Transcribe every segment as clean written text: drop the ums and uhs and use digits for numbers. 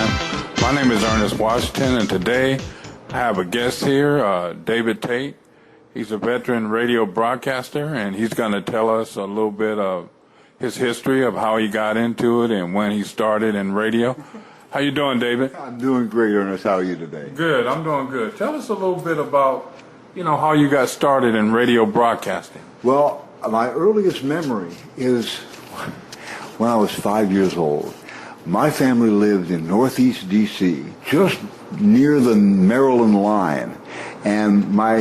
man. My name is Ernest Washington, and today I have a guest here, David Tate. He's a veteran radio broadcaster, and he's going to tell us a little bit of his history of how he got into it and when he started in radio. How you doing, David? I'm doing great, Ernest. How are you today? Good. I'm doing good. Tell us a little bit about, how you got started in radio broadcasting. Well, my earliest memory is when I was 5 years old. My family lived in Northeast D.C., just near the Maryland line, and my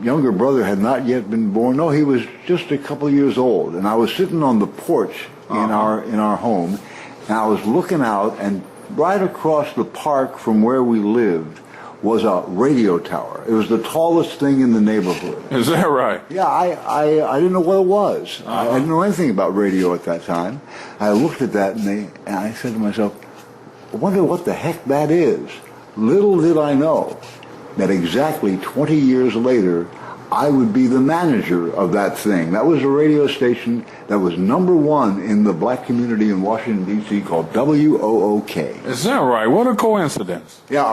younger brother had not yet been born. No, he was just a couple years old, and I was sitting on the porch in our home, and I was looking out, and right across the park from where we lived was a radio tower. It was the tallest thing in the neighborhood. Is that right? Yeah, I didn't know what it was. I didn't know anything about radio at that time. I looked at that and I said to myself, I wonder what the heck that is. Little did I know that exactly 20 years later, I would be the manager of that thing. That was a radio station that was #1 in the black community in Washington, D.C. called WOOK. Is that right? What a coincidence. Yeah,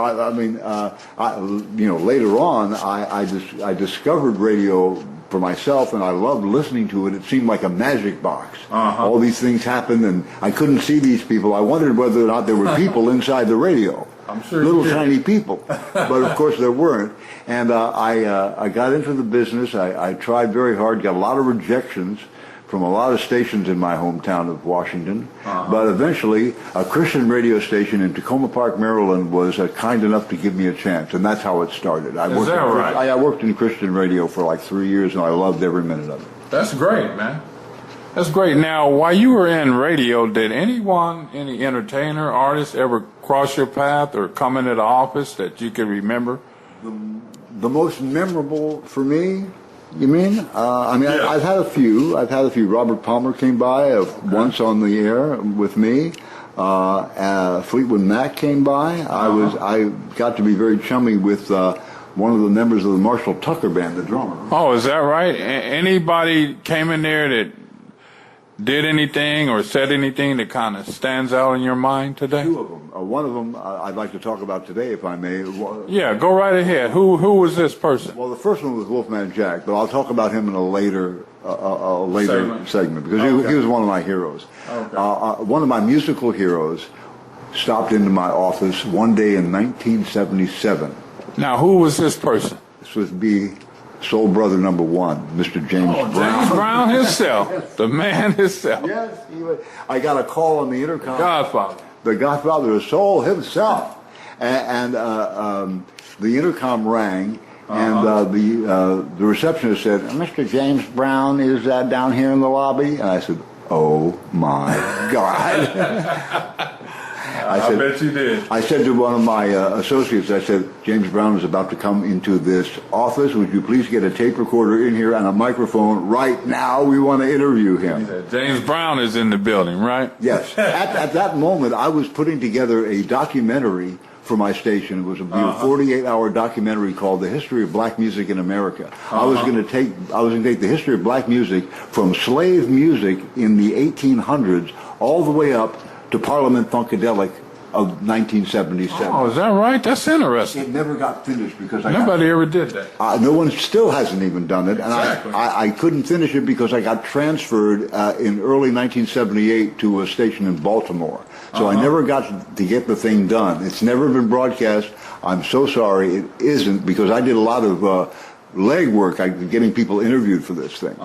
later on, I discovered radio for myself, and I loved listening to it. It seemed like a magic box. All these things happened, and I couldn't see these people. I wondered whether or not there were people inside the radio. I'm sure little tiny people, but of course there weren't. And I got into the business. I tried very hard, got a lot of rejections from a lot of stations in my hometown of Washington. But eventually, a Christian radio station in Tacoma Park, Maryland, was kind enough to give me a chance, and that's how it started. I worked in Christian radio for like 3 years, and I loved every minute of it. That's great, man. That's great. Now, while you were in radio, did any entertainer, artist ever cross your path or come into the office that you can remember? The most memorable for me, you mean? Yeah. I've had a few. Robert Palmer came by once on the air with me. Fleetwood Mac came by. I got to be very chummy with one of the members of the Marshall Tucker Band, the drummer. Oh, is that right? Anybody came in there that did anything or said anything that kind of stands out in your mind today? Two of them. One of them I'd like to talk about today, if I may. Yeah, go right ahead. Who was this person? Well, the first one was Wolfman Jack, but I'll talk about him in a later segment because he was one of my heroes. Okay. One of my musical heroes stopped into my office one day in 1977. Now, who was this person? This was Soul Brother #1, Mr. James Brown. James Brown himself, yes. The man himself. Yes, I got a call on the intercom. Godfather. The Godfather of Soul himself. And the intercom rang, and the receptionist said, Mr. James Brown is down here in the lobby? And I said, oh my God. I bet you did. I said to one of my associates, I said, James Brown is about to come into this office. Would you please get a tape recorder in here and a microphone right now? We want to interview him. James Brown is in the building, right? Yes. At that moment, I was putting together a documentary for my station. It was a 48-hour documentary called The History of Black Music in America. I was going to take the history of black music from slave music in the 1800s all the way up to Parliament Funkadelic of 1977. Oh, is that right? That's interesting. It never got finished because nobody ever did that. No one still hasn't even done it, and exactly. I couldn't finish it because I got transferred in early 1978 to a station in Baltimore. So I never got to get the thing done. It's never been broadcast. I'm so sorry it isn't, because I did a lot of legwork getting people interviewed for this thing.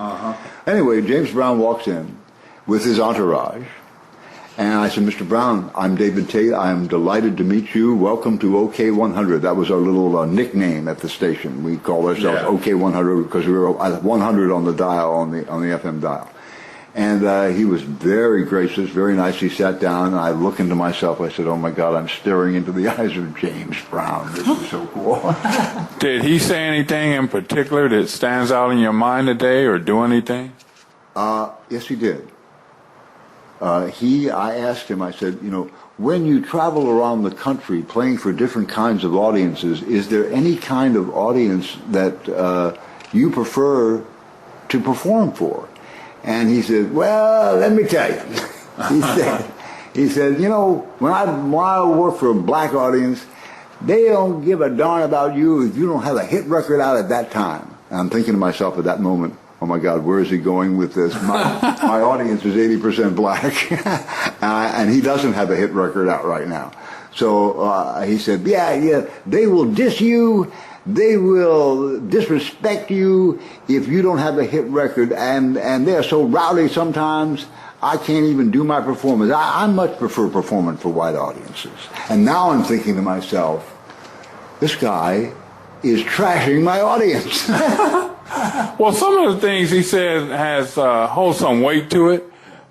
Anyway, James Brown walks in with his entourage. And I said, Mr. Brown, I'm David Tate. I'm delighted to meet you. Welcome to OK 100. That was our little nickname at the station. We called ourselves OK 100 because we were at 100 on the dial, on the FM dial. And he was very gracious, very nice. He sat down, and I looked into myself. I said, oh, my God, I'm staring into the eyes of James Brown. This is so cool. Did he say anything in particular that stands out in your mind today or do anything? Yes, he did. I asked him, I said, when you travel around the country playing for different kinds of audiences, is there any kind of audience that you prefer to perform for? And he said, well, let me tell you. He said, you know, when I work for a black audience, they don't give a darn about you if you don't have a hit record out at that time. And I'm thinking to myself at that moment, oh my God, where is he going with this? My audience is 80% black, and he doesn't have a hit record out right now. So he said, yeah, they will diss you, they will disrespect you if you don't have a hit record, and they're so rowdy sometimes, I can't even do my performance. I much prefer performing for white audiences. And now I'm thinking to myself, this guy is trashing my audience. Well, some of the things he said holds some weight to it,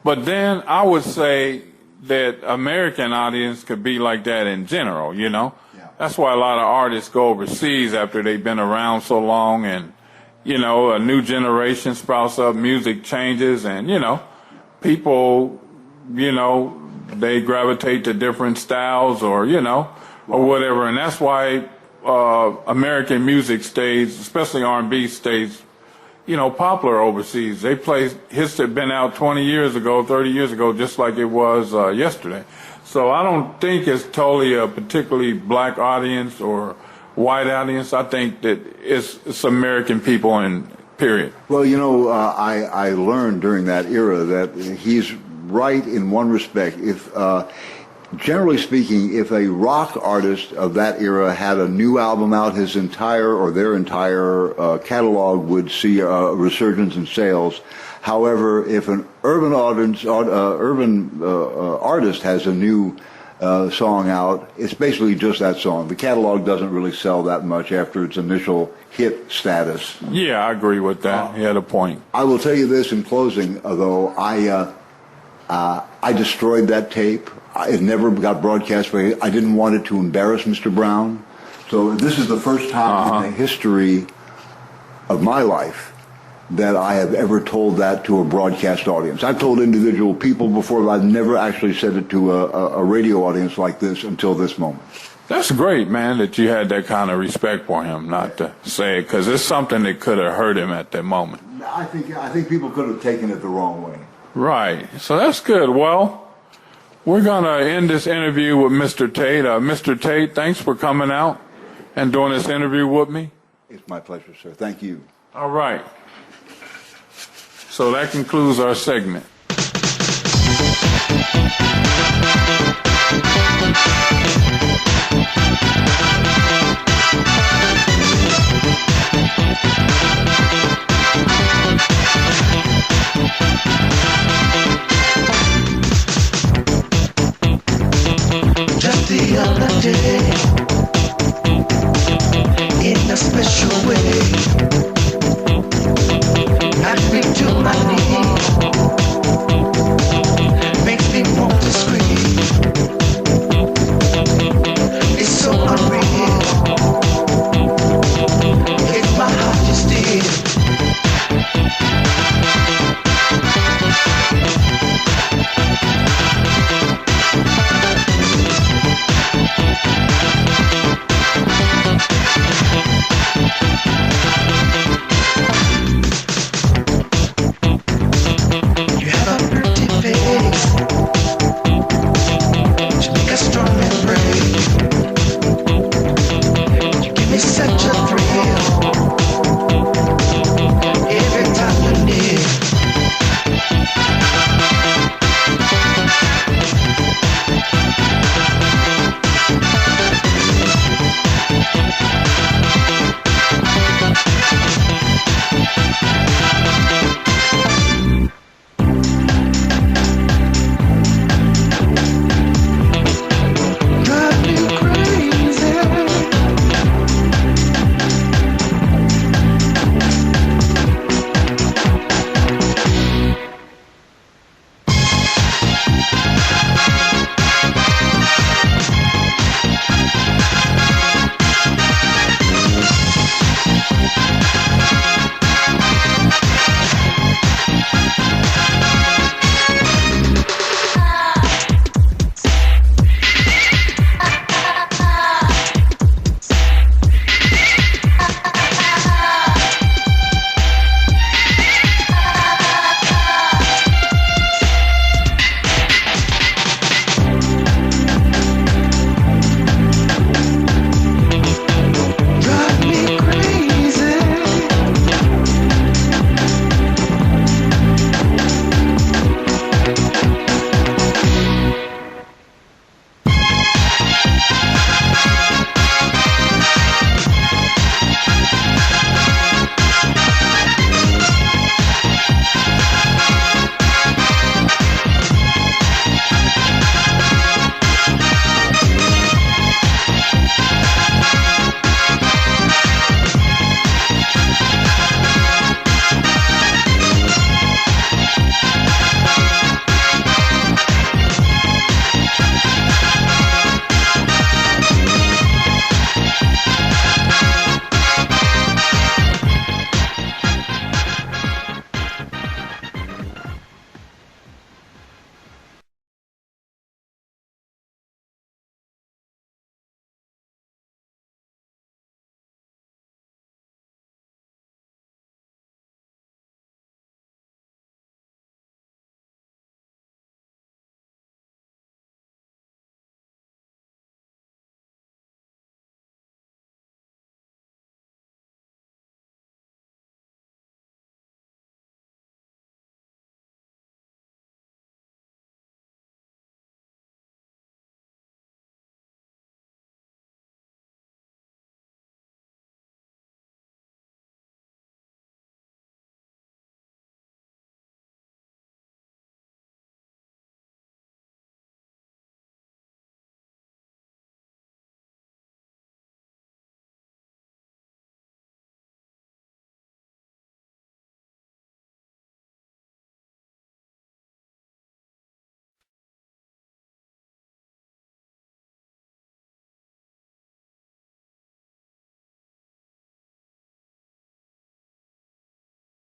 but then I would say that American audience could be like that in general, you know? Yeah. That's why a lot of artists go overseas after they've been around so long, and, you know, a new generation sprouts up, music changes, and, you know, people, you know, they gravitate to different styles or, you know, or whatever, and that's why American music stays, especially R&B, stays, you know, popular overseas. They play hits that have been out 20 years ago, 30 years ago, just like it was yesterday. So I don't think it's totally a particularly black audience or white audience. I think that it's American people, and period. Well, you know, I learned during that era that he's right in one respect. If generally speaking, if a rock artist of that era had a new album out, his entire or their entire catalog would see a resurgence in sales. However, if an urban artist has a new song out, it's basically just that song. The catalog doesn't really sell that much after its initial hit status. Yeah, I agree with that. He had a point. I will tell you this in closing, though. I destroyed that tape. It never got broadcast. I didn't want it to embarrass Mr. Brown. So this is the first time in the history of my life that I have ever told that to a broadcast audience. I've told individual people before, but I've never actually said it to a radio audience like this until this moment. That's great, man, that you had that kind of respect for him, not to say it, because it's something that could have hurt him at that moment. I think people could have taken it the wrong way. Right. So that's good. Well, we're going to end this interview with Mr. Tate. Mr. Tate, thanks for coming out and doing this interview with me. It's my pleasure, sir. Thank you. All right. So that concludes our segment. Just the other day, in a special